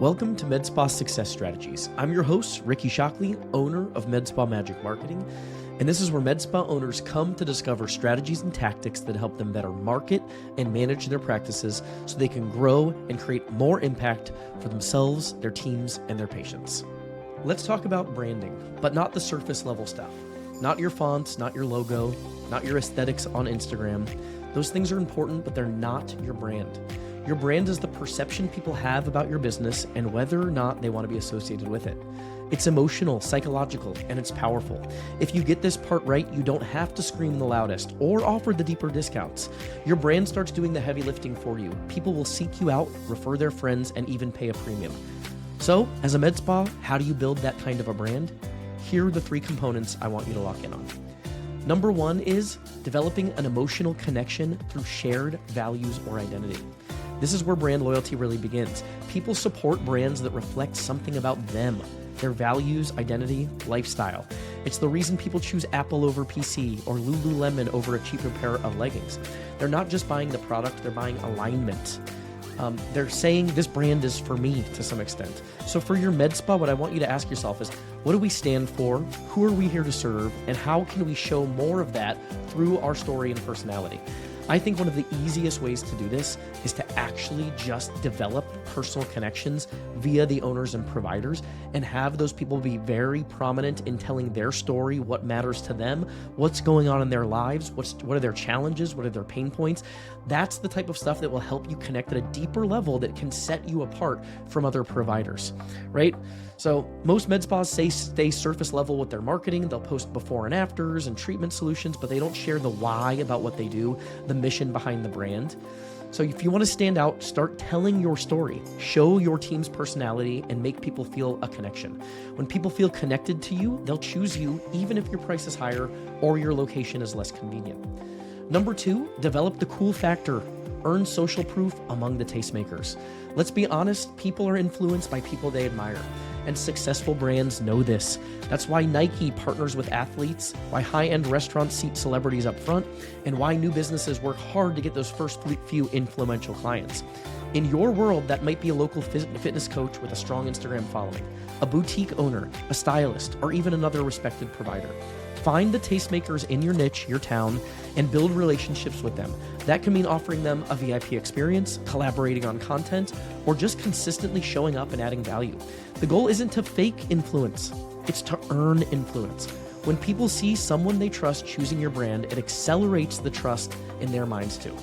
Welcome to MedSpa Success Strategies. I'm your host, Ricky Shockley, owner of MedSpa Magic Marketing, and this is where MedSpa owners come to discover strategies and tactics that help them better market and manage their practices so they can grow and create more impact for themselves, their teams, and their patients. Let's talk about branding, but not the surface level stuff. Not your fonts, not your logo, not your aesthetics on Instagram. Those things are important, but they're not your brand. Your brand is the perception people have about your business and whether or not they want to be associated with it. It's emotional, psychological, and it's powerful. If you get this part right, you don't have to scream the loudest or offer the deeper discounts. Your brand starts doing the heavy lifting for you. People will seek you out, refer their friends, and even pay a premium. So, as a med spa, how do you build that kind of a brand? Here are the 3 components I want you to lock in on. Number 1 is developing an emotional connection through shared values or identity. This is where brand loyalty really begins. People support brands that reflect something about them, their values, identity, lifestyle. It's the reason people choose Apple over PC or Lululemon over a cheaper pair of leggings. They're not just buying the product, they're buying alignment. They're saying this brand is for me to some extent. So for your med spa, what I want you to ask yourself is, what do we stand for? Who are we here to serve? And how can we show more of that through our story and personality? I think one of the easiest ways to do this is to actually just develop personal connections via the owners and providers and have those people be very prominent in telling their story, what matters to them, what's going on in their lives, what are their challenges, what are their pain points. That's the type of stuff that will help you connect at a deeper level that can set you apart from other providers, right? So most med spas stay surface level with their marketing. They'll post before and afters and treatment solutions, but they don't share the why about what they do, the mission behind the brand. So if you want to stand out, start telling your story, show your team's personality, and make people feel a connection. When people feel connected to you, they'll choose you even if your price is higher or your location is less convenient. Number 2, develop the cool factor. Earn social proof among the tastemakers. Let's be honest, people are influenced by people they admire. And successful brands know this. That's why Nike partners with athletes, why high-end restaurants seat celebrities up front, and why new businesses work hard to get those first few influential clients. In your world, that might be a local fitness coach with a strong Instagram following, a boutique owner, a stylist, or even another respected provider. Find the tastemakers in your niche, your town, and build relationships with them. That can mean offering them a VIP experience, collaborating on content, or just consistently showing up and adding value. The goal isn't to fake influence, it's to earn influence. When people see someone they trust choosing your brand, it accelerates the trust in their minds too.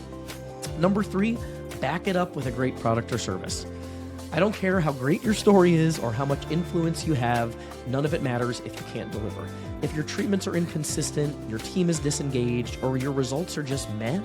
Number 3, back it up with a great product or service. I don't care how great your story is or how much influence you have, none of it matters if you can't deliver. If your treatments are inconsistent, your team is disengaged, or your results are just meh,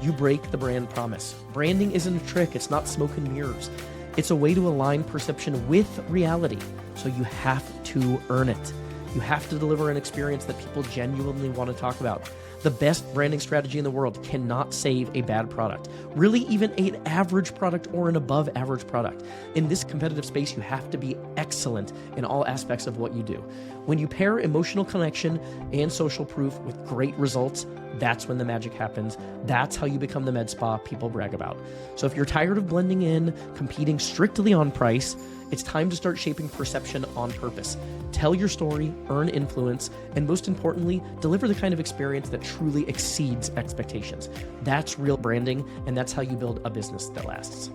you break the brand promise. Branding isn't a trick, it's not smoke and mirrors. It's a way to align perception with reality, so you have to earn it. You have to deliver an experience that people genuinely want to talk about. The best branding strategy in the world cannot save a bad product, really even an average product or an above average product. In this competitive space, you have to be excellent in all aspects of what you do. When you pair emotional connection and social proof with great results, that's when the magic happens. That's how you become the med spa people brag about. So if you're tired of blending in, competing strictly on price, it's time to start shaping perception on purpose. Tell your story, earn influence, and most importantly, deliver the kind of experience that truly exceeds expectations. That's real branding, and that's how you build a business that lasts.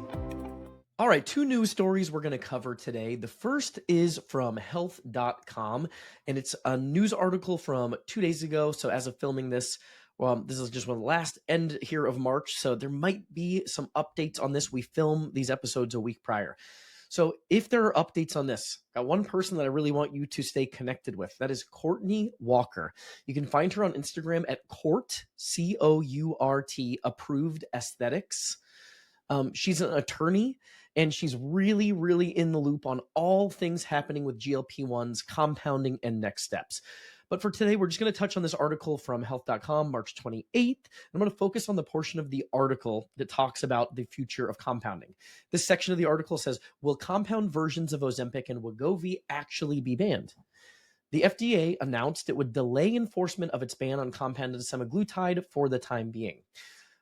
All right, 2 news stories we're going to cover today. The first is from health.com, and it's a news article from 2 days ago. So as of filming this, this is just one of the last end here of March, so there might be some updates on this. We film these episodes a week prior. So if there are updates on this, got one person that I really want you to stay connected with. That is Courtney Walker. You can find her on Instagram at Court, C-O-U-R-T, Approved Aesthetics. She's an attorney, and she's really, really in the loop on all things happening with GLP-1s, compounding, and next steps. But for today, we're just going to touch on this article from health.com, March 28th. I'm going to focus on the portion of the article that talks about the future of compounding. This section of the article says, will compound versions of Ozempic and Wegovy actually be banned? The FDA announced it would delay enforcement of its ban on compounded semaglutide for the time being.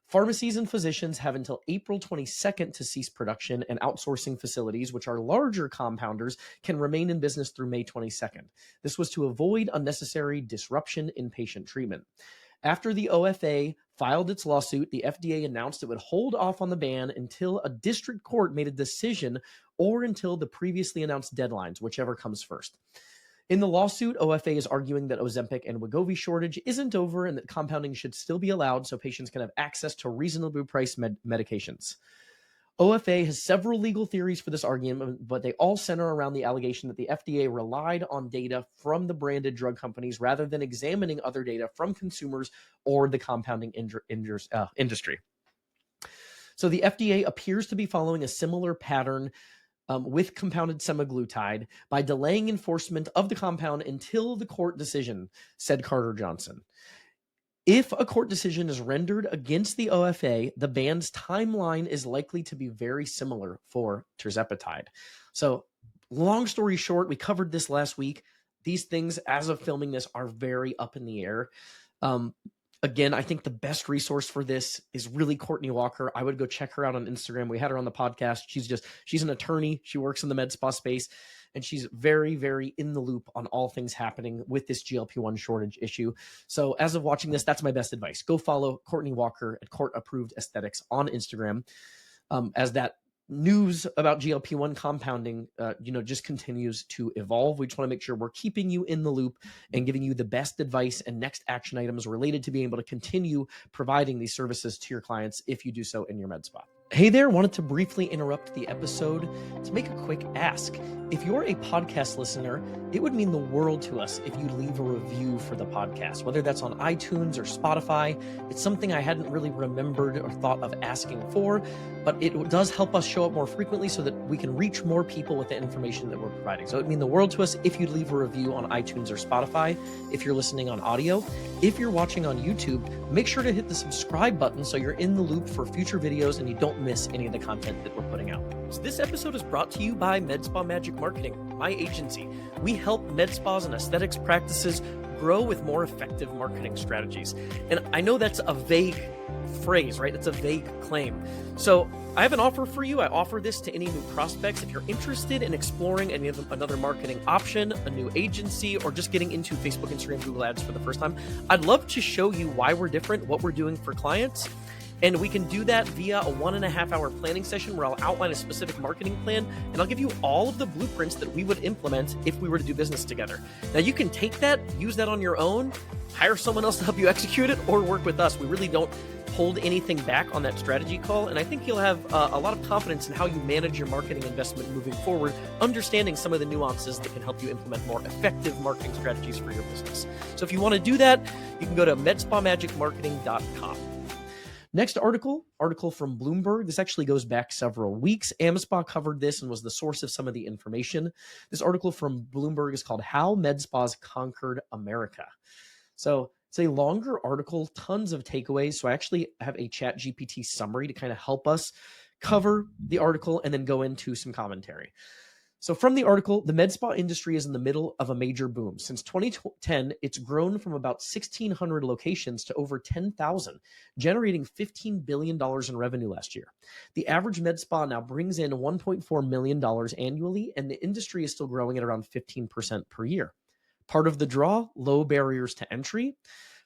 Pharmacies and physicians have until April 22nd to cease production, and outsourcing facilities, which are larger compounders, can remain in business through May 22nd. This was to avoid unnecessary disruption in patient treatment. After the OFA filed its lawsuit, the FDA announced it would hold off on the ban until a district court made a decision or until the previously announced deadlines, whichever comes first. In the lawsuit, OFA is arguing that Ozempic and Wegovy shortage isn't over and that compounding should still be allowed so patients can have access to reasonably priced medications. OFA has several legal theories for this argument, but they all center around the allegation that the FDA relied on data from the branded drug companies rather than examining other data from consumers or the compounding industry. So the FDA appears to be following a similar pattern with compounded semaglutide by delaying enforcement of the compound until the court decision, said Carter Johnson. If a court decision is rendered against the OFA, the ban's timeline is likely to be very similar for tirzepatide. So long story short, we covered this last week. These things, as of filming this, are very up in the air. Again, I think the best resource for this is really Courtney Walker. I would go check her out on Instagram. We had her on the podcast. She's an attorney. She works in the med spa space, and she's very, very in the loop on all things happening with this GLP-1 shortage issue. So as of watching this, that's my best advice. Go follow Courtney Walker at Court Approved Aesthetics on Instagram, as that news about GLP-1 compounding, just continues to evolve. We just want to make sure we're keeping you in the loop and giving you the best advice and next action items related to being able to continue providing these services to your clients if you do so in your med spa. Hey there, wanted to briefly interrupt the episode to make a quick ask. If you're a podcast listener, it would mean the world to us if you leave a review for the podcast, whether that's on iTunes or Spotify. It's something I hadn't really remembered or thought of asking for, but it does help us show up more frequently so that we can reach more people with the information that we're providing. So it would mean the world to us if you'd leave a review on iTunes or Spotify, if you're listening on audio. If you're watching on YouTube, make sure to hit the subscribe button so you're in the loop for future videos and you don't miss any of the content that we're putting out. So this episode is brought to you by Med Spa Magic Marketing, my agency. We help med spas and aesthetics practices grow with more effective marketing strategies. And I know that's a vague phrase, right? It's a vague claim. So I have an offer for you. I offer this to any new prospects. If you're interested in exploring another marketing option, a new agency, or just getting into Facebook, Instagram, Google Ads for the first time, I'd love to show you why we're different, what we're doing for clients. And we can do that via a 1.5 hour planning session where I'll outline a specific marketing plan and I'll give you all of the blueprints that we would implement if we were to do business together. Now you can take that, use that on your own, hire someone else to help you execute it, or work with us. We really don't hold anything back on that strategy call. And I think you'll have a lot of confidence in how you manage your marketing investment moving forward, understanding some of the nuances that can help you implement more effective marketing strategies for your business. So if you want to do that, you can go to medspamagicmarketing.com. Next article from Bloomberg. This actually goes back several weeks. AmSpa covered this and was the source of some of the information. This article from Bloomberg is called How Med Spas Conquered America. So it's a longer article, tons of takeaways. So I actually have a ChatGPT summary to kind of help us cover the article and then go into some commentary. So from the article, the med spa industry is in the middle of a major boom. Since 2010, it's grown from about 1,600 locations to over 10,000, generating $15 billion in revenue last year. The average med spa now brings in $1.4 million annually, and the industry is still growing at around 15% per year. Part of the draw, low barriers to entry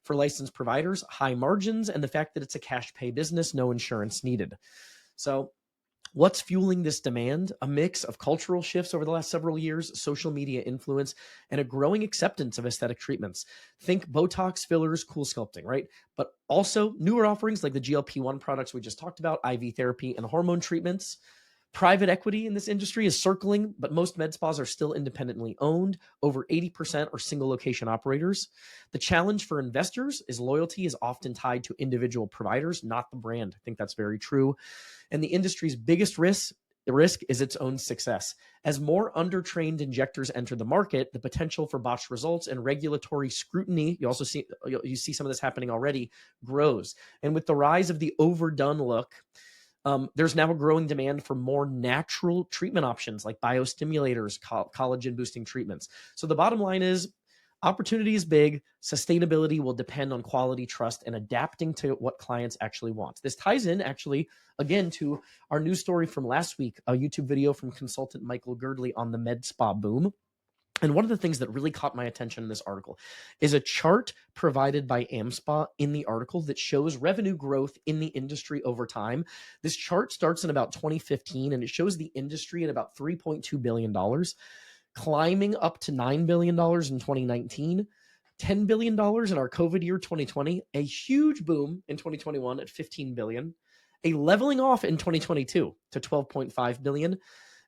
for licensed providers, high margins, and the fact that it's a cash pay business, no insurance needed. So what's fueling this demand? A mix of cultural shifts over the last several years, social media influence, and a growing acceptance of aesthetic treatments. Think Botox, fillers, cool sculpting, right? But also newer offerings like the GLP-1 products we just talked about, IV therapy, and hormone treatments. Private equity in this industry is circling, but most med spas are still independently owned. Over 80% are single location operators. The challenge for investors is loyalty is often tied to individual providers, not the brand. I think that's very true. And the industry's biggest risk is its own success. As more undertrained injectors enter the market, the potential for botched results and regulatory scrutiny, you see some of this happening already, grows. And with the rise of the overdone look, there's now a growing demand for more natural treatment options like biostimulators, collagen boosting treatments. So the bottom line is, Opportunity is big. Sustainability will depend on quality, trust, and adapting to what clients actually want. This ties in actually, again, to our news story from last week, a YouTube video from consultant Michael Girdley on the med spa boom. And one of the things that really caught my attention in this article is a chart provided by AmSpa in the article that shows revenue growth in the industry over time. This chart starts in about 2015 and it shows the industry at about $3.2 billion, climbing up to $9 billion in 2019, $10 billion in our COVID year 2020, a huge boom in 2021 at $15 billion, a leveling off in 2022 to $12.5 billion,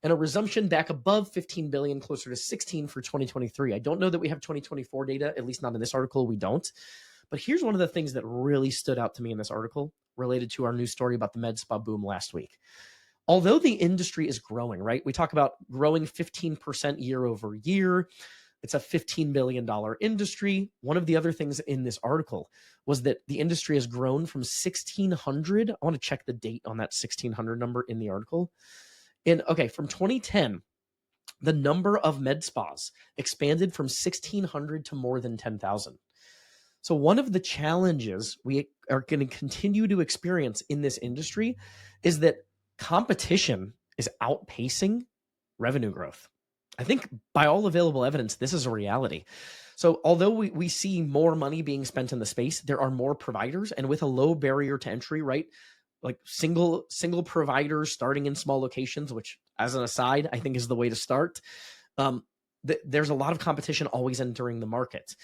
and a resumption back above 15 billion, closer to 16 for 2023. I don't know that we have 2024 data, at least not in this article. We don't. But here's one of the things that really stood out to me in this article related to our news story about the med spa boom last week. Although the industry is growing, right? We talk about growing 15% year over year. It's a $15 billion industry. One of the other things in this article was that the industry has grown from 1,600. I want to check the date on that 1,600 number in the article. From 2010, the number of med spas expanded from 1,600 to more than 10,000. So one of the challenges we are going to continue to experience in this industry is that competition is outpacing revenue growth. I think by all available evidence, this is a reality. So although we see more money being spent in the space, there are more providers, and with a low barrier to entry, right? Like single providers starting in small locations, which as an aside, I think is the way to start. There's a lot of competition always entering the market.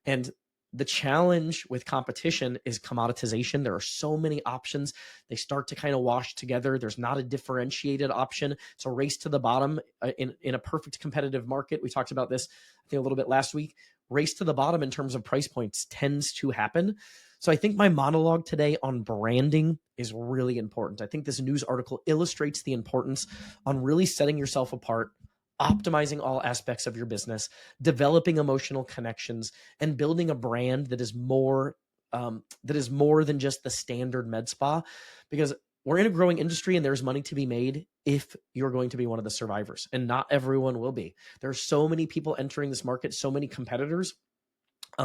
And the challenge with competition is commoditization. There are so many options. They start to kind of wash together. There's not a differentiated option. It's a race to the bottom in a perfect competitive market. We talked about this, I think, a little bit last week. Race to the bottom in terms of price points tends to happen. So I think my monologue today on branding is really important. I think this news article illustrates the importance on really setting yourself apart, optimizing all aspects of your business, developing emotional connections, and building a brand that is more than just the standard med spa. Because we're in a growing industry and there's money to be made if you're going to be one of the survivors, and not everyone will be. There are so many people entering this market, so many competitors.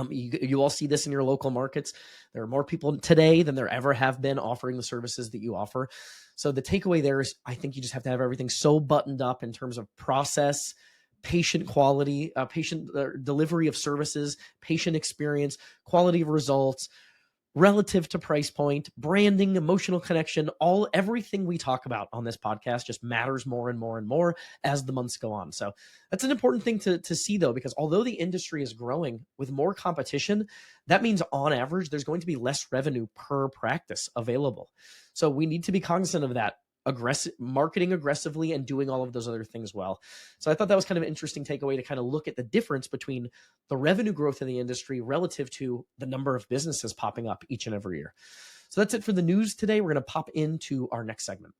You all see this in your local markets. There are more people today than there ever have been offering the services that you offer. So the takeaway there is, I think you just have to have everything so buttoned up in terms of process, patient quality, patient delivery of services, patient experience, quality of results, relative to price point, branding, emotional connection, everything we talk about on this podcast just matters more and more and more as the months go on. So that's an important thing to see, though, because although the industry is growing with more competition, that means on average, there's going to be less revenue per practice available. So we need to be cognizant of that. Marketing aggressively and doing all of those other things well. So I thought that was kind of an interesting takeaway to kind of look at the difference between the revenue growth in the industry relative to the number of businesses popping up each and every year. So that's it for the news today. We're going to pop into our next segment.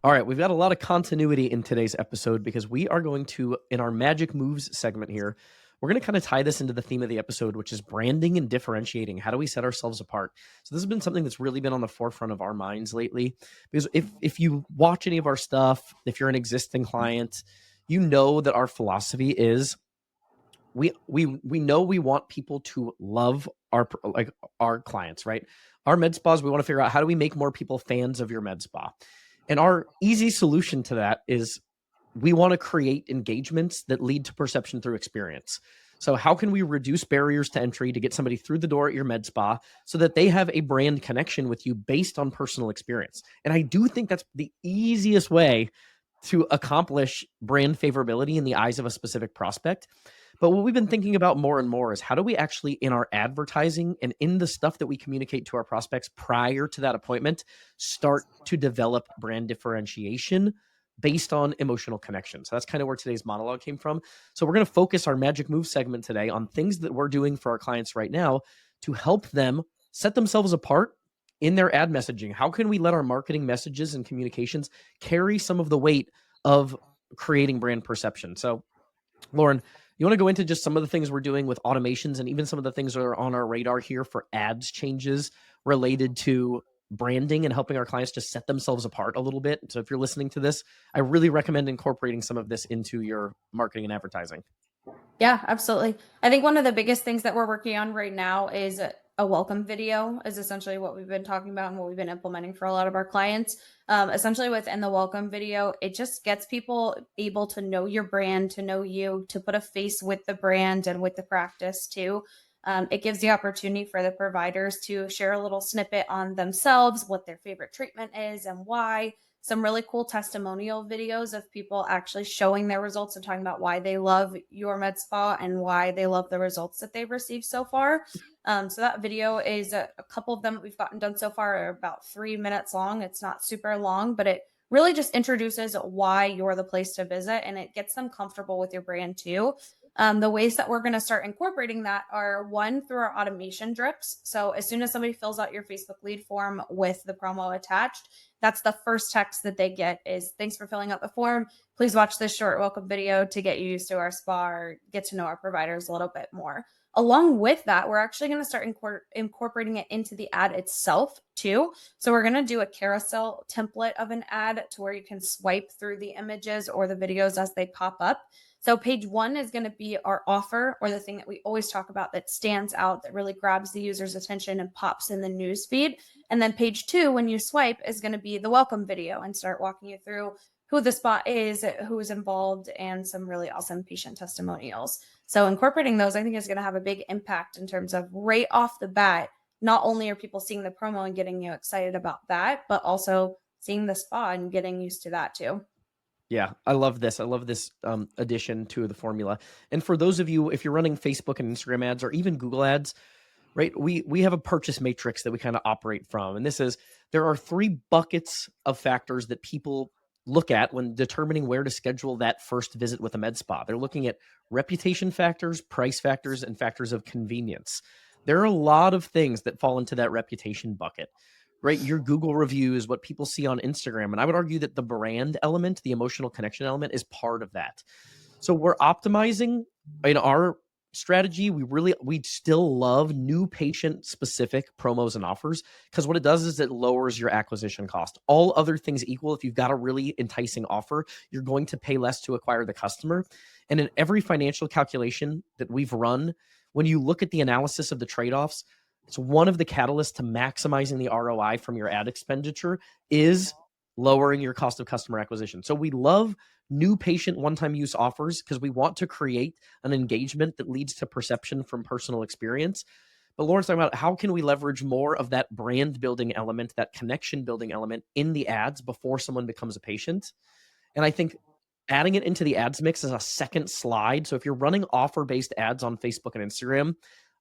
All right, we've got a lot of continuity in today's episode because we are going to, in our Magic Moves segment here, we're going to kind of tie this into the theme of the episode, which is branding and differentiating. How do we set ourselves apart? So this has been something that's really been on the forefront of our minds lately, because if you watch any of our stuff, if you're an existing client, you know that our philosophy is we know we want people to love our clients, right? Our med spas, we want to figure out how do we make more people fans of your med spa? And our easy solution to that is we want to create engagements that lead to perception through experience. So how can we reduce barriers to entry to get somebody through the door at your med spa so that they have a brand connection with you based on personal experience? And I do think that's the easiest way to accomplish brand favorability in the eyes of a specific prospect. But what we've been thinking about more and more is how do we actually, in our advertising and in the stuff that we communicate to our prospects prior to that appointment, start to develop brand differentiation based on emotional connection. So that's kind of where today's monologue came from. So we're going to focus our Magic Move segment today on things that we're doing for our clients right now to help them set themselves apart in their ad messaging. How can we let our marketing messages and communications carry some of the weight of creating brand perception? So Lauren, you want to go into just some of the things we're doing with automations and even some of the things that are on our radar here for ads changes related to branding and helping our clients just set themselves apart a little bit. So if you're listening to this, I really recommend incorporating some of this into your marketing and advertising. Yeah, absolutely. I think one of the biggest things that we're working on right now is a welcome video is essentially what we've been talking about and what we've been implementing for a lot of our clients. Essentially within the welcome video, it just gets people able to know your brand, to know you, to put a face with the brand and with the practice too. It gives the opportunity for the providers to share a little snippet on themselves, what their favorite treatment is and why, some really cool testimonial videos of people actually showing their results and talking about why they love your med spa and why they love the results that they've received so far. So that video is a couple of them that we've gotten done so far are about 3 minutes long. It's not super long, but it really just introduces why you're the place to visit and it gets them comfortable with your brand too. The ways that we're going to start incorporating that are one through our automation drips. So as soon as somebody fills out your Facebook lead form with the promo attached, that's the first text that they get is thanks for filling out the form. Please watch this short welcome video to get you used to our spa or get to know our providers a little bit more. Along with that, we're actually going to start incorporating it into the ad itself too. So we're going to do a carousel template of an ad to where you can swipe through the images or the videos as they pop up. So page one is going to be our offer or the thing that we always talk about that stands out, that really grabs the user's attention and pops in the news feed. And then page two, when you swipe, is going to be the welcome video and start walking you through who the spot is, who is involved, and some really awesome patient testimonials. So incorporating those, I think, is going to have a big impact in terms of right off the bat. Not only are people seeing the promo and getting you excited about that, but also seeing the spa and getting used to that too. Yeah, I love this. I love this addition to the formula. And for those of you, if you're running Facebook and Instagram ads or even Google ads, right? We have a purchase matrix that we kind of operate from, and this is there are 3 buckets of factors that people look at when determining where to schedule that first visit with a med spa. They're looking at reputation factors, price factors, and factors of convenience. There are a lot of things that fall into that reputation bucket, right? Your Google reviews, what people see on Instagram, and I would argue that the brand element, the emotional connection element, is part of that. So we're optimizing in our strategy. We still love new patient specific promos and offers because what it does is it lowers your acquisition cost. All other things equal, if you've got a really enticing offer, you're going to pay less to acquire the customer. And in every financial calculation that we've run, when you look at the analysis of the trade-offs, it's one of the catalysts to maximizing the ROI from your ad expenditure is lowering your cost of customer acquisition. So we love new patient one-time use offers because we want to create an engagement that leads to perception from personal experience. But Lauren's talking about how can we leverage more of that brand building element, that connection building element in the ads before someone becomes a patient. And I think adding it into the ads mix as a second slide. So if you're running offer based ads on Facebook and Instagram,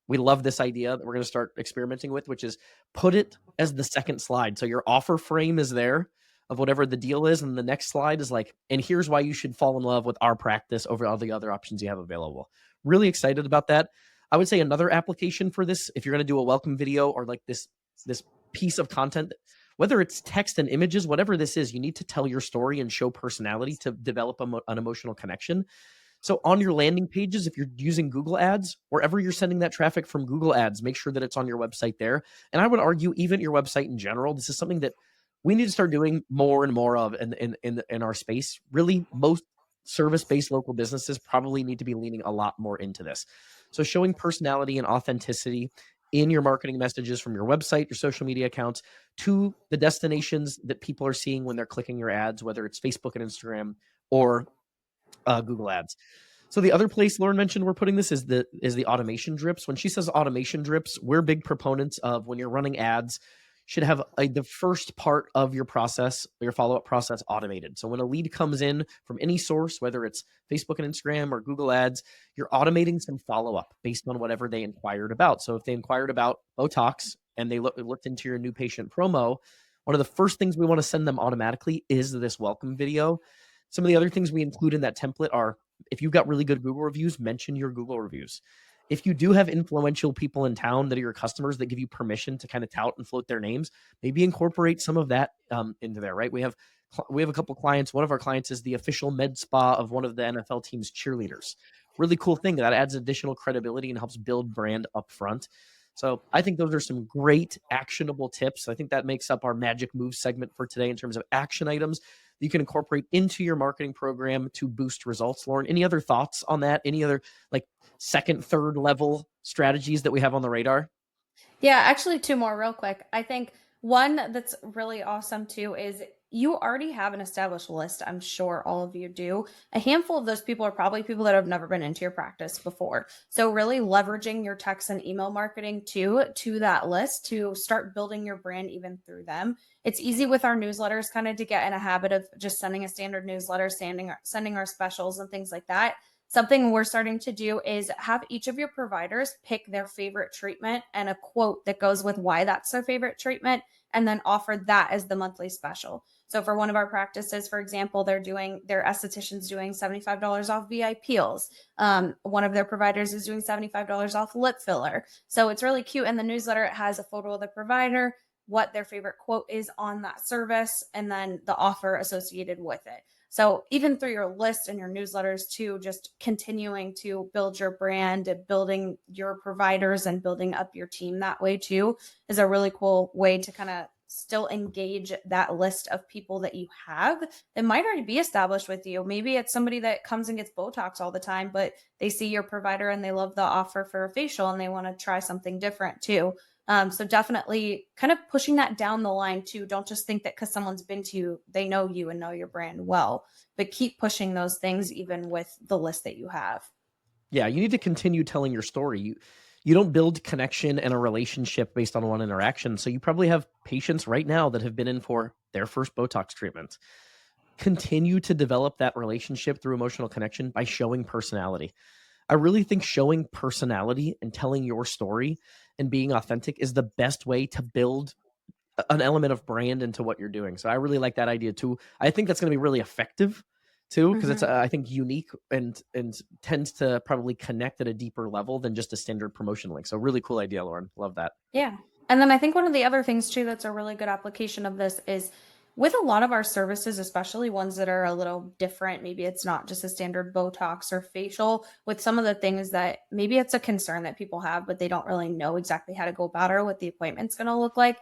we love this idea that we're going to start experimenting with, which is put it as the second slide. So your offer frame is there of whatever the deal is. And the next slide is like, and here's why you should fall in love with our practice over all the other options you have available. Really excited about that. I would say another application for this, if you're going to do a welcome video or like this piece of content, whether it's text and images, whatever this is, you need to tell your story and show personality to develop an emotional connection. So on your landing pages, if you're using Google Ads, wherever you're sending that traffic from Google Ads, make sure that it's on your website there. And I would argue even your website in general, this is something that we need to start doing more and more of in our space. Really, most service-based local businesses probably need to be leaning a lot more into this. So showing personality and authenticity in your marketing messages from your website, your social media accounts, to the destinations that people are seeing when they're clicking your ads, whether it's Facebook and Instagram or Google Ads. So the other place Lauren mentioned we're putting this is the automation drips. When she says automation drips, we're big proponents of when you're running ads, should have the first part of your process, your follow-up process automated. So when a lead comes in from any source, whether it's Facebook and Instagram or Google Ads, you're automating some follow-up based on whatever they inquired about. So if they inquired about Botox and they looked into your new patient promo, one of the first things we want to send them automatically is this welcome video. Some of the other things we include in that template are if you've got really good Google reviews, mention your Google reviews. If you do have influential people in town that are your customers that give you permission to kind of tout and float their names, maybe incorporate some of that into there, right? We have a couple clients. One of our clients is the official med spa of one of the NFL team's cheerleaders. Really cool thing that adds additional credibility and helps build brand up front. So I think those are some great actionable tips. I think that makes up our magic move segment for today in terms of action items you can incorporate into your marketing program to boost results. Lauren, any other thoughts on that? Any other like second, third level strategies that we have on the radar? Yeah, actually, two more real quick. I think one that's really awesome too is you already have an established list. I'm sure all of you do. A handful of those people are probably people that have never been into your practice before. So really leveraging your text and email marketing to that list to start building your brand even through them. It's easy with our newsletters kind of to get in a habit of just sending a standard newsletter, sending our specials and things like that. Something we're starting to do is have each of your providers pick their favorite treatment and a quote that goes with why that's their favorite treatment, and then offer that as the monthly special. So for one of our practices, for example, their esthetician's doing $75 off VI peels. One of their providers is doing $75 off lip filler. So it's really cute. In the newsletter, it has a photo of the provider, what their favorite quote is on that service, and then the offer associated with it. So even through your list and your newsletters too, just continuing to build your brand and building your providers and building up your team that way too is a really cool way to kind of still engage that list of people that you have that might already be established with you. Maybe it's somebody that comes and gets Botox all the time, but they see your provider and they love the offer for a facial and they want to try something different too. So definitely kind of pushing that down the line too. Don't just think that because someone's been to you, they know you and know your brand well, but keep pushing those things even with the list that you have. Yeah, you need to continue telling your story. You don't build connection and a relationship based on one interaction. So you probably have patients right now that have been in for their first Botox treatment. Continue to develop that relationship through emotional connection by showing personality. I really think showing personality and telling your story and being authentic is the best way to build an element of brand into what you're doing. So I really like that idea too. I think that's going to be really effective too, because it's Mhm. I think unique and tends to probably connect at a deeper level than just a standard promotion link. So really cool idea, Lauren. Love that. Yeah. And then I think one of the other things too that's a really good application of this is with a lot of our services, especially ones that are a little different, maybe it's not just a standard Botox or facial, with some of the things that maybe it's a concern that people have, but they don't really know exactly how to go about or what the appointment's going to look like.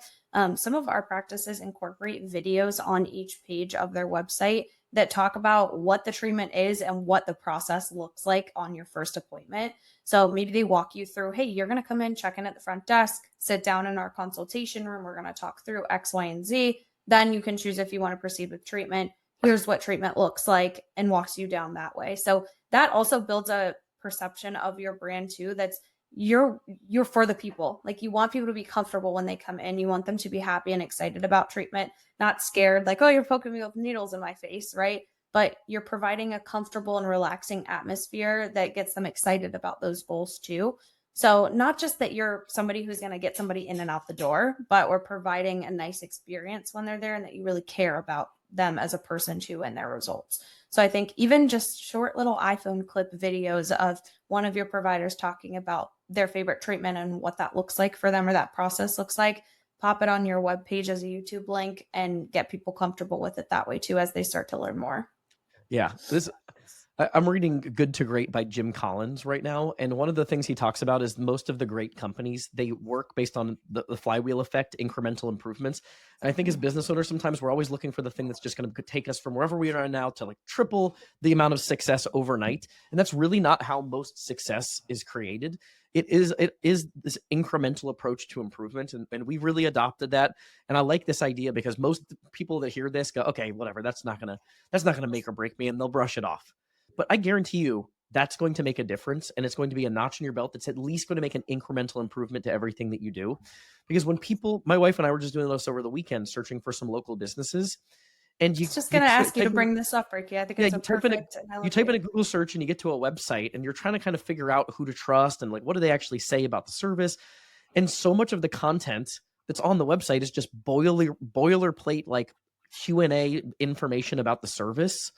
Some of our practices incorporate videos on each page of their website that talk about what the treatment is and what the process looks like on your first appointment. So maybe they walk you through, hey, you're going to come in, check in at the front desk, sit down in our consultation room. We're going to talk through X, Y, and Z. Then you can choose if you want to proceed with treatment. Here's what treatment looks like and walks you down that way. So that also builds a perception of your brand too. That's you're for the people. Like you want people to be comfortable when they come in. You want them to be happy and excited about treatment, not scared, like, oh, you're poking me with needles in my face, right? But you're providing a comfortable and relaxing atmosphere that gets them excited about those goals too. So, not just that you're somebody who's going to get somebody in and out the door, but we're providing a nice experience when they're there and that you really care about them as a person too and their results. So, I think even just short little iPhone clip videos of one of your providers talking about their favorite treatment and what that looks like for them or that process looks like, pop it on your web page as a YouTube link and get people comfortable with it that way too as they start to learn more. Yeah, I'm reading Good to Great by Jim Collins right now. And one of the things he talks about is most of the great companies, they work based on the flywheel effect, incremental improvements. And I think as business owners, sometimes we're always looking for the thing that's just going to take us from wherever we are now to like triple the amount of success overnight. And that's really not how most success is created. It is this incremental approach to improvement. And we really adopted that. And I like this idea because most people that hear this go, okay, whatever, that's not gonna make or break me, and they'll brush it off. But I guarantee you that's going to make a difference, and it's going to be a notch in your belt that's at least going to make an incremental improvement to everything that you do. Because when people, my wife and I were just doing this over the weekend, searching for some local businesses, and I was just going to ask you to type in, bring this up, Ricky. I think yeah, it's a perfect you type in analogy. a Google search and you get to a website, and you're trying to kind of figure out who to trust and like what do they actually say about the service. And so much of the content that's on the website is just boilerplate like Q&A information about the service.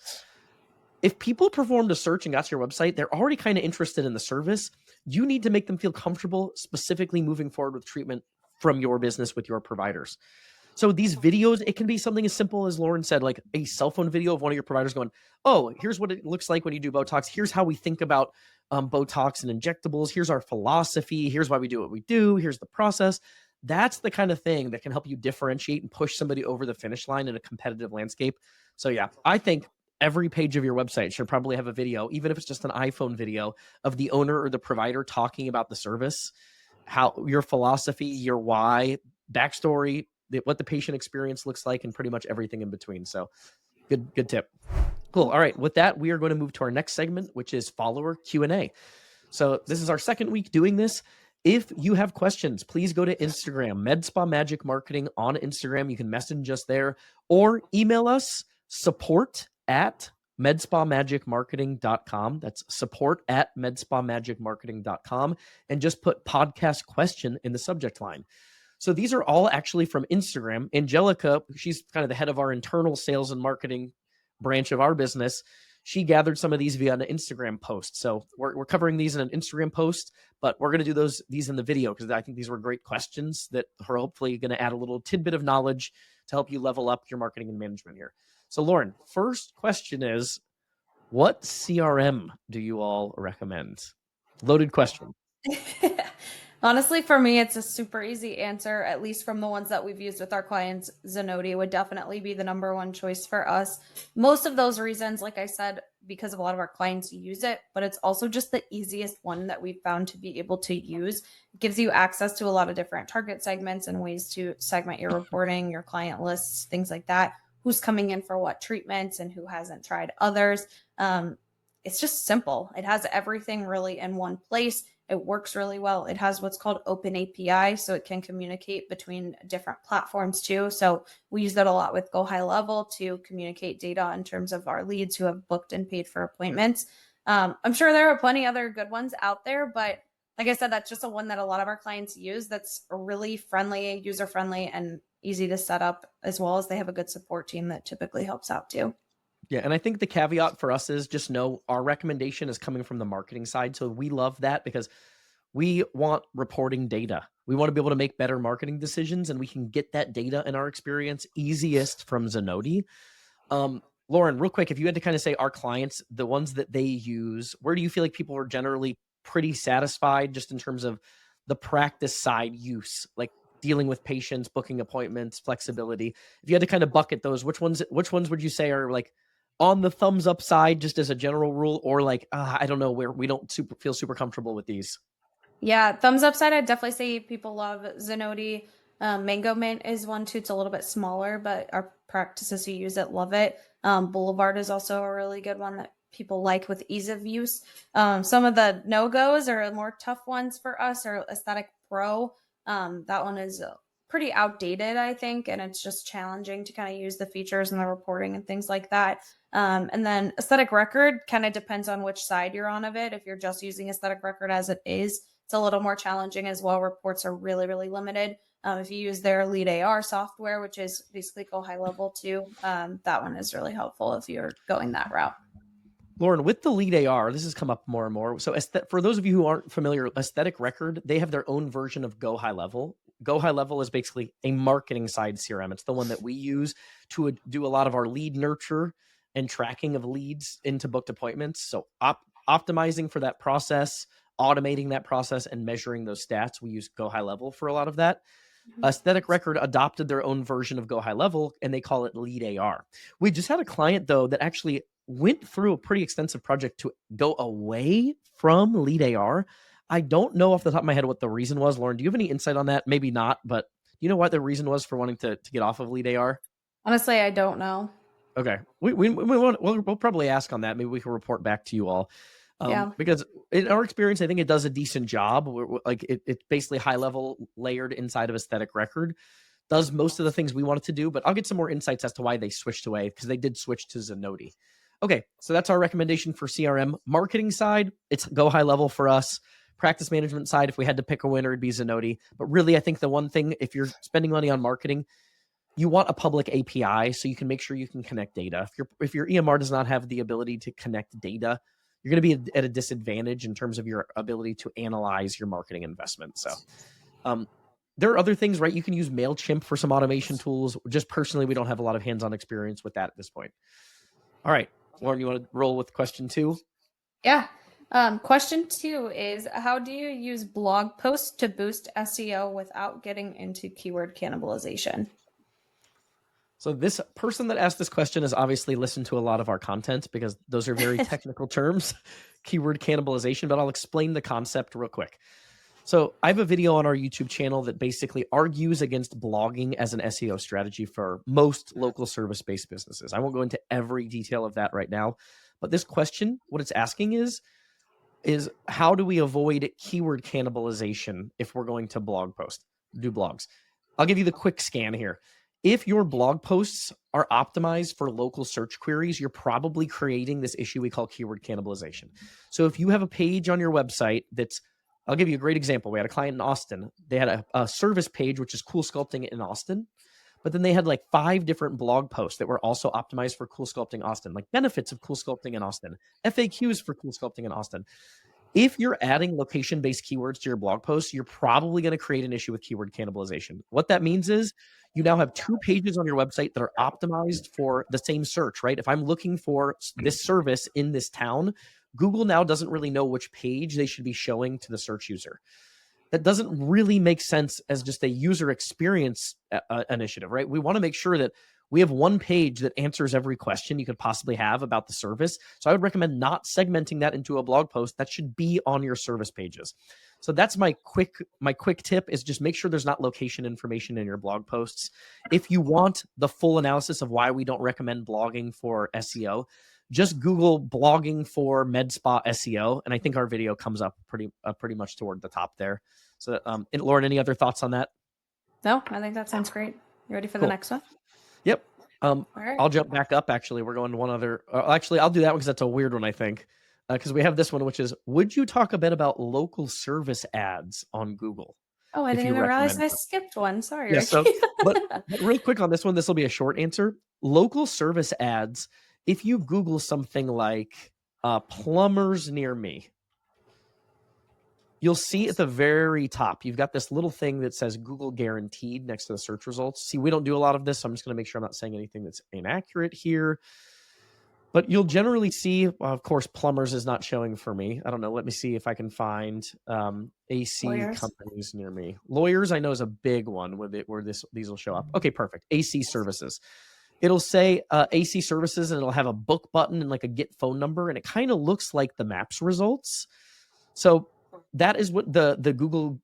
If people performed a search and got to your website, they're already kind of interested in the service. You need to make them feel comfortable specifically moving forward with treatment from your business with your providers. So these videos, it can be something as simple as Lauren said, like a cell phone video of one of your providers going, oh, here's what it looks like when you do Botox. Here's how we think about Botox and injectables. Here's our philosophy. Here's why we do what we do. Here's the process. That's the kind of thing that can help you differentiate and push somebody over the finish line in a competitive landscape. So yeah, I think every page of your website should probably have a video, even if it's just an iPhone video of the owner or the provider talking about the service, how your philosophy, your why, backstory, what the patient experience looks like, and pretty much everything in between. So good tip. Cool. All right. With that, we are going to move to our next segment, which is follower Q&A. So this is our second week doing this. If you have questions, please go to Instagram, MedSpa Magic Marketing on Instagram. You can message us there or email us support@medspamagicmarketing.com. That's support@medspamagicmarketing.com, and just put podcast question in the subject line. So these are all actually from Instagram. Angelica, she's kind of the head of our internal sales and marketing branch of our business. She gathered some of these via an Instagram post. So we're covering these in an Instagram post, but we're going to do these in the video because I think these were great questions that are hopefully going to add a little tidbit of knowledge to help you level up your marketing and management here. So Lauren, first question is, what CRM do you all recommend? Loaded question. Honestly, for me, it's a super easy answer, at least from the ones that we've used with our clients. Zenoti would definitely be the number one choice for us. Most of those reasons, like I said, because of a lot of our clients use it, but it's also just the easiest one that we've found to be able to use. It gives you access to a lot of different target segments and ways to segment your reporting, your client lists, things like that. Who's coming in for what treatments and who hasn't tried others. It's just simple. It has everything really in one place. It works really well. It has what's called open API, so it can communicate between different platforms too. So we use that a lot with Go High Level to communicate data in terms of our leads who have booked and paid for appointments. I'm sure there are plenty other good ones out there, but like I said, that's just a one that a lot of our clients use. That's really friendly, user friendly, and easy to set up, as well as they have a good support team that typically helps out too. Yeah, and I think the caveat for us is just know our recommendation is coming from the marketing side. So we love that because we want reporting data. We want to be able to make better marketing decisions, and we can get that data in our experience easiest from Zenoti. Lauren, real quick, if you had to kind of say our clients, the ones that they use, where do you feel like people are generally pretty satisfied just in terms of the practice side use, like dealing with patients, booking appointments, flexibility? If you had to kind of bucket those, which ones would you say are like on the thumbs up side, just as a general rule, or like, I don't know, where we don't feel super comfortable with these? Yeah, thumbs up side, I'd definitely say people love Zenoti. Mango Mint is one too. It's a little bit smaller, but our practices who use it love it. Boulevard is also a really good one that people like with ease of use. Some of the no-goes or more tough ones for us are Aesthetic Pro. That one is pretty outdated, I think, and it's just challenging to kind of use the features and the reporting and things like that. And then Aesthetic Record kind of depends on which side you're on of it. If you're just using Aesthetic Record as it is, it's a little more challenging as well. Reports are really, really limited. If you use their Lead AR software, which is basically Go High Level too, that one is really helpful if you're going that route. Lauren, with the Lead AR, this has come up more and more. So for those of you who aren't familiar, Aesthetic Record, they have their own version of Go High Level. Go High Level is basically a marketing side CRM. It's the one that we use to do a lot of our lead nurture and tracking of leads into booked appointments. So optimizing for that process, automating that process, and measuring those stats. We use Go High Level for a lot of that. Aesthetic Record adopted their own version of Go High Level, and they call it Lead AR. We just had a client, though, that actually went through a pretty extensive project to go away from Lead AR. I don't know off the top of my head what the reason was. Lauren, do you have any insight on that? Maybe not, but do you know what the reason was for wanting to get off of Lead AR? Honestly, I don't know. Okay. We'll probably ask on that. Maybe we can report back to you all. Yeah. Because in our experience, I think it does a decent job. Like it's basically high level layered inside of Aesthetic Record, does most of the things we wanted to do, but I'll get some more insights as to why they switched away, because they did switch to Zenoti. Okay, so that's our recommendation for CRM. Marketing side, it's Go High Level for us. Practice management side, if we had to pick a winner, it'd be Zenoti. But really, I think the one thing, if you're spending money on marketing, you want a public API so you can make sure you can connect data. If your EMR does not have the ability to connect data, you're going to be at a disadvantage in terms of your ability to analyze your marketing investment. So there are other things, right? You can use MailChimp for some automation tools. Just personally, we don't have a lot of hands-on experience with that at this point. All right, Lauren, you want to roll with question 2? Yeah. Question 2 is, how do you use blog posts to boost SEO without getting into keyword cannibalization? So this person that asked this question has obviously listened to a lot of our content because those are very technical terms, keyword cannibalization, but I'll explain the concept real quick. So I have a video on our YouTube channel that basically argues against blogging as an SEO strategy for most local service-based businesses. I won't go into every detail of that right now, but this question, what it's asking is how do we avoid keyword cannibalization if we're going to do blogs? I'll give you the quick scan here. If your blog posts are optimized for local search queries, you're probably creating this issue we call keyword cannibalization. So if you have a page on your website I'll give you a great example. We had a client in Austin. They had a service page, which is Cool Sculpting in Austin. But then they had like 5 different blog posts that were also optimized for Cool Sculpting Austin, like benefits of Cool Sculpting in Austin, FAQs for Cool Sculpting in Austin. If you're adding location-based keywords to your blog posts, you're probably going to create an issue with keyword cannibalization. What that means is you now have 2 pages on your website that are optimized for the same search, right? If I'm looking for this service in this town, Google now doesn't really know which page they should be showing to the search user. That doesn't really make sense as just a user experience initiative, right? We want to make sure that we have one page that answers every question you could possibly have about the service. So I would recommend not segmenting that into a blog post. That should be on your service pages. So that's my quick tip is just make sure there's not location information in your blog posts. If you want the full analysis of why we don't recommend blogging for SEO, just Google blogging for med spa SEO, and I think our video comes up pretty much toward the top there. So, and Lauren, any other thoughts on that? No, I think that sounds great. You ready for the Cool. next one? Yep. All right. I'll jump back up. Actually, we're going to one other. Actually, I'll do that one because that's a weird one, I think. Because we have this one, which is, would you talk a bit about local service ads on Google? Oh, I If didn't you even realize recommend I them? skipped one. Sorry, Yeah. So, Ricky. but real quick on this one, this will be a short answer. Local service ads. If you Google something like plumbers near me, you'll see at the very top, you've got this little thing that says Google guaranteed next to the search results. See, we don't do a lot of this, so I'm just going to make sure I'm not saying anything that's inaccurate here. But you'll generally see, well, of course, plumbers is not showing for me. I don't know. Let me see if I can find AC Lawyers. companies near me. Lawyers, I know, is a big one where these will show up. Okay, perfect. AC services. It'll say AC services, and it'll have a book button and like a get phone number, and it kind of looks like the Maps results. So that is what the Google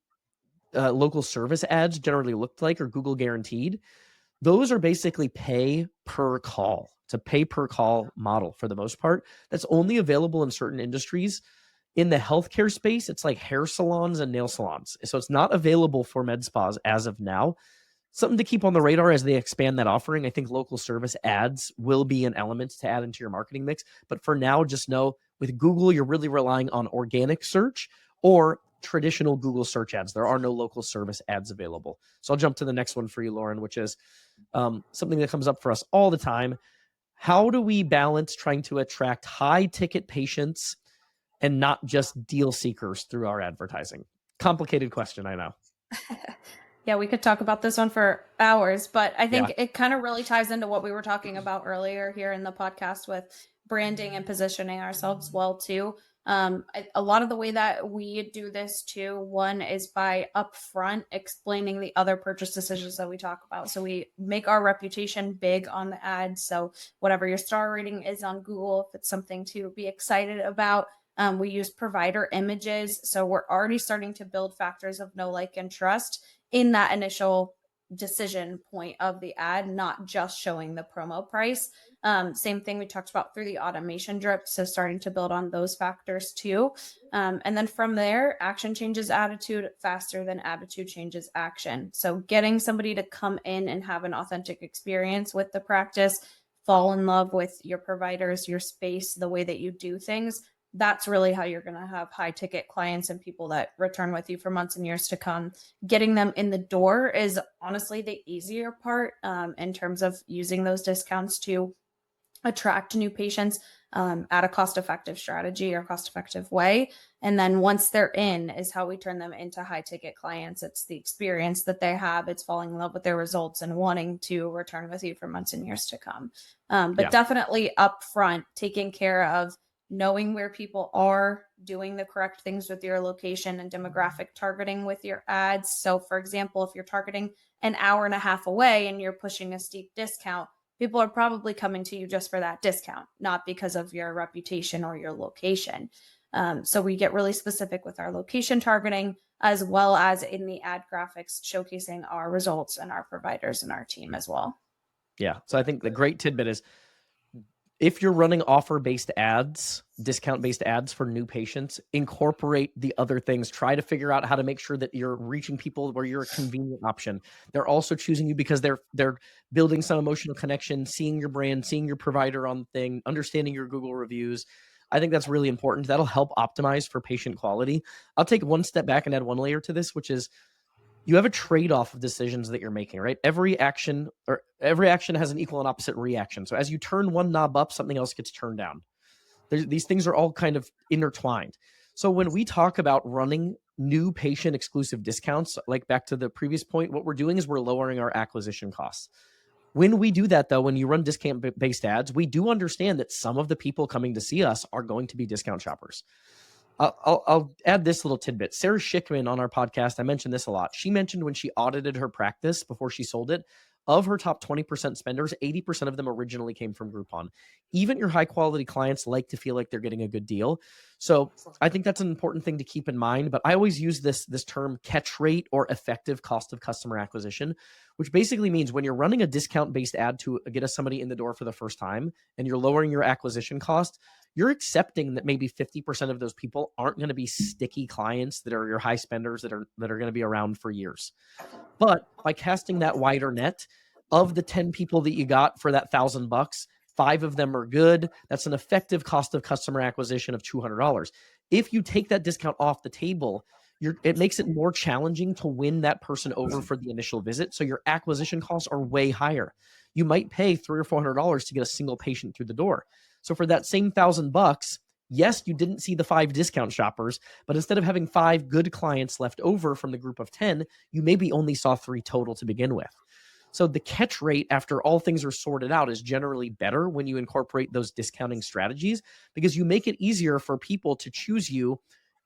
local service ads generally looked like, or Google guaranteed. Those are basically pay per call. It's a pay per call model for the most part. That's only available in certain industries. In the healthcare space, it's like hair salons and nail salons. So it's not available for med spas as of now. Something to keep on the radar as they expand that offering. I think local service ads will be an element to add into your marketing mix. But for now, just know with Google, you're really relying on organic search or traditional Google search ads. There are no local service ads available. So I'll jump to the next one for you, Lauren, which is something that comes up for us all the time. How do we balance trying to attract high ticket patients and not just deal seekers through our advertising? Complicated question, I know. Yeah, we could talk about this one for hours, but I think Yeah. it kind of really ties into what we were talking about earlier here in the podcast with branding and positioning ourselves well too. A lot of the way that we do this too, one is by upfront explaining the other purchase decisions that we talk about. So we make our reputation big on the ads. So whatever your star rating is on Google, if it's something to be excited about, we use provider images. So we're already starting to build factors of know, like, and trust in that initial decision point of the ad, not just showing the promo price. Same thing we talked about through the automation drip. So starting to build on those factors too. And then from there, action changes attitude faster than attitude changes action. So getting somebody to come in and have an authentic experience with the practice, fall in love with your providers, your space, the way that you do things. That's really how you're going to have high ticket clients and people that return with you for months and years to come. Getting them in the door is honestly the easier part in terms of using those discounts to attract new patients at a cost-effective strategy or cost-effective way. And then once they're in is how we turn them into high ticket clients. It's the experience that they have. It's falling in love with their results and wanting to return with you for months and years to come. But definitely upfront, taking care of knowing where people are, doing the correct things with your location and demographic targeting with your ads. So, for example, if you're targeting an hour and a half away and you're pushing a steep discount, people are probably coming to you just for that discount, not because of your reputation or your location. So we get really specific with our location targeting, as well as in the ad graphics showcasing our results and our providers and our team as well. Yeah. So I think the great tidbit is, if you're running offer-based ads, discount-based ads for new patients, incorporate the other things. Try to figure out how to make sure that you're reaching people where you're a convenient option. They're also choosing you because they're building some emotional connection, seeing your brand, seeing your provider on the thing, understanding your Google reviews. I think that's really important. That'll help optimize for patient quality. I'll take one step back and add one layer to this, which is, you have a trade-off of decisions that you're making, right? Every action has an equal and opposite reaction. So as you turn one knob up, something else gets turned down. These things are all kind of intertwined. So when we talk about running new patient exclusive discounts, like back to the previous point, what we're doing is we're lowering our acquisition costs. When we do that, though, when you run discount-based ads, we do understand that some of the people coming to see us are going to be discount shoppers. I'll add this little tidbit. Sarah Schickman on our podcast, I mentioned this a lot. She mentioned when she audited her practice before she sold it, of her top 20% spenders, 80% of them originally came from Groupon. Even your high quality clients like to feel like they're getting a good deal. So I think that's an important thing to keep in mind. But I always use this term catch rate or effective cost of customer acquisition, which basically means when you're running a discount based ad to get somebody in the door for the first time and you're lowering your acquisition cost, you're accepting that maybe 50% of those people aren't going to be sticky clients that are your high spenders that are going to be around for years. But by casting that wider net, of the 10 people that you got for that $1,000, 5 of them are good. That's an effective cost of customer acquisition of $200. If you take that discount off the table, it makes it more challenging to win that person over for the initial visit. So your acquisition costs are way higher. You might pay $300 or $400 to get a single patient through the door. So for that same $1,000, yes, you didn't see the 5 discount shoppers, but instead of having 5 good clients left over from the group of 10, you maybe only saw 3 total to begin with. So the catch rate after all things are sorted out is generally better when you incorporate those discounting strategies, because you make it easier for people to choose you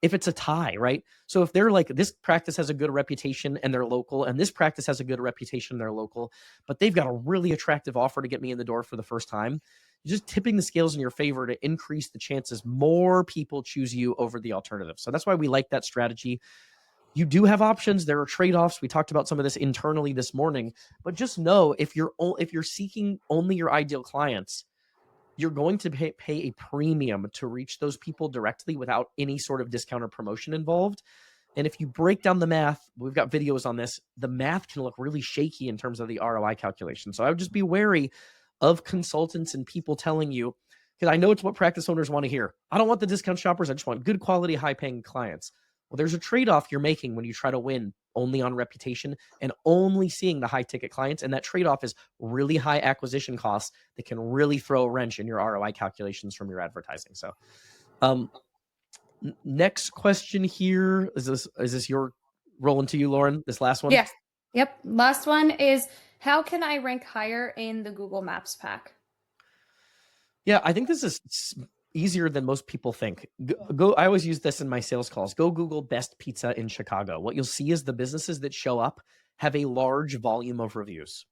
if it's a tie, right? So if they're like, this practice has a good reputation and they're local, and this practice has a good reputation and they're local, but they've got a really attractive offer to get me in the door for the first time, you're just tipping the scales in your favor to increase the chances more people choose you over the alternative. So that's why we like that strategy. You do have options. There are trade-offs. We talked about some of this internally this morning, but just know if you're seeking only your ideal clients, you're going to pay a premium to reach those people directly without any sort of discount or promotion involved. And if you break down the math, we've got videos on this, the math can look really shaky in terms of the ROI calculation. So I would just be wary of consultants and people telling you, because I know it's what practice owners want to hear. I don't want the discount shoppers. I just want good quality, high paying clients. Well, there's a trade-off you're making when you try to win only on reputation and only seeing the high ticket clients. And that trade-off is really high acquisition costs that can really throw a wrench in your ROI calculations from your advertising. So next question here, is this your rolling to you, Lauren? This last one? Yes. Yep. Last one is, how can I rank higher in the Google Maps pack? Yeah, I think this is easier than most people think. Go. I always use this in my sales calls. Go Google best pizza in Chicago. What you'll see is the businesses that show up have a large volume of reviews.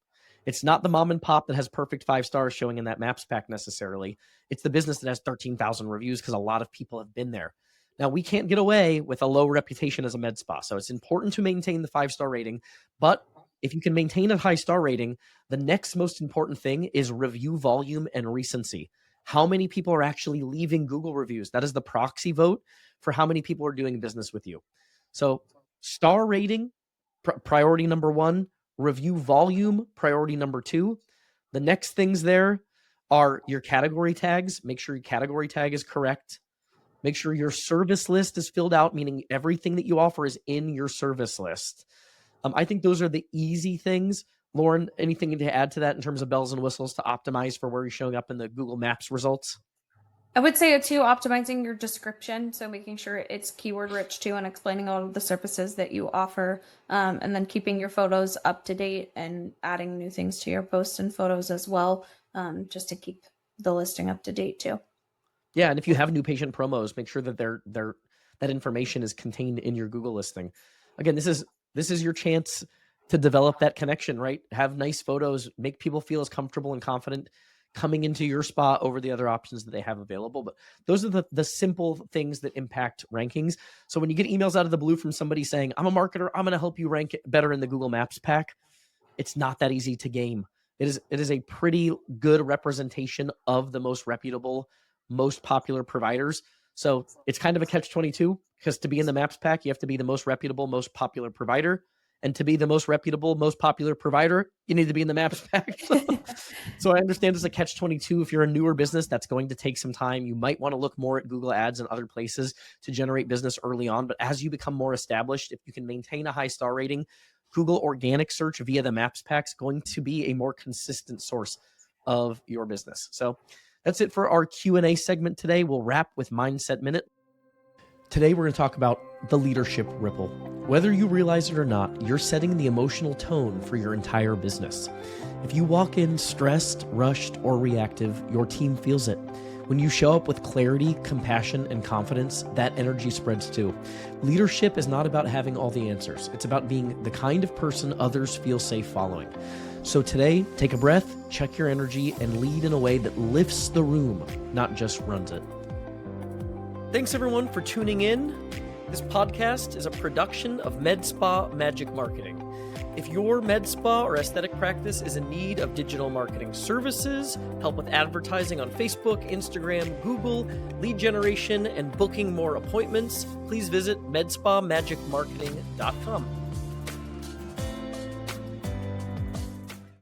It's not the mom and pop that has perfect 5 stars showing in that Maps pack necessarily. It's the business that has 13,000 reviews because a lot of people have been there. Now, we can't get away with a low reputation as a med spa, so it's important to maintain the 5-star rating. But if you can maintain a high star rating, the next most important thing is review volume and recency. How many people are actually leaving Google reviews? That is the proxy vote for how many people are doing business with you. So star rating, priority number 1, review volume, priority number 2. The next things there are your category tags. Make sure your category tag is correct. Make sure your service list is filled out, meaning everything that you offer is in your service list. I think those are the easy things. Lauren, anything to add to that in terms of bells and whistles to optimize for where you're showing up in the Google Maps results? I would say too, optimizing your description. So making sure it's keyword rich too, and explaining all of the services that you offer. And then keeping your photos up to date and adding new things to your posts and photos as well. Just to keep the listing up to date too. Yeah, and if you have new patient promos, make sure that that information is contained in your Google listing. Again, this is your chance to develop that connection, right? Have nice photos, make people feel as comfortable and confident coming into your spa over the other options that they have available. But those are the simple things that impact rankings. So when you get emails out of the blue from somebody saying, I'm a marketer, I'm going to help you rank better in the Google Maps pack, it's not that easy to game. It is a pretty good representation of the most reputable, most popular providers. So it's kind of a catch-22, because to be in the Maps pack, you have to be the most reputable, most popular provider. And to be the most reputable, most popular provider, you need to be in the Maps pack. So I understand it's a catch-22. If you're a newer business, that's going to take some time. You might want to look more at Google Ads and other places to generate business early on. But as you become more established, if you can maintain a high star rating, Google organic search via the Maps pack is going to be a more consistent source of your business. So that's it for our Q&A segment today. We'll wrap with Mindset Minute. Today, we're going to talk about the leadership ripple. Whether you realize it or not, you're setting the emotional tone for your entire business. If you walk in stressed, rushed, or reactive, your team feels it. When you show up with clarity, compassion, and confidence, that energy spreads too. Leadership is not about having all the answers. It's about being the kind of person others feel safe following. So today, take a breath, check your energy, and lead in a way that lifts the room, not just runs it. Thanks everyone for tuning in. This podcast is a production of Med Spa Magic Marketing. If your med spa or aesthetic practice is in need of digital marketing services, help with advertising on Facebook, Instagram, Google, lead generation, and booking more appointments, please visit medspamagicmarketing.com.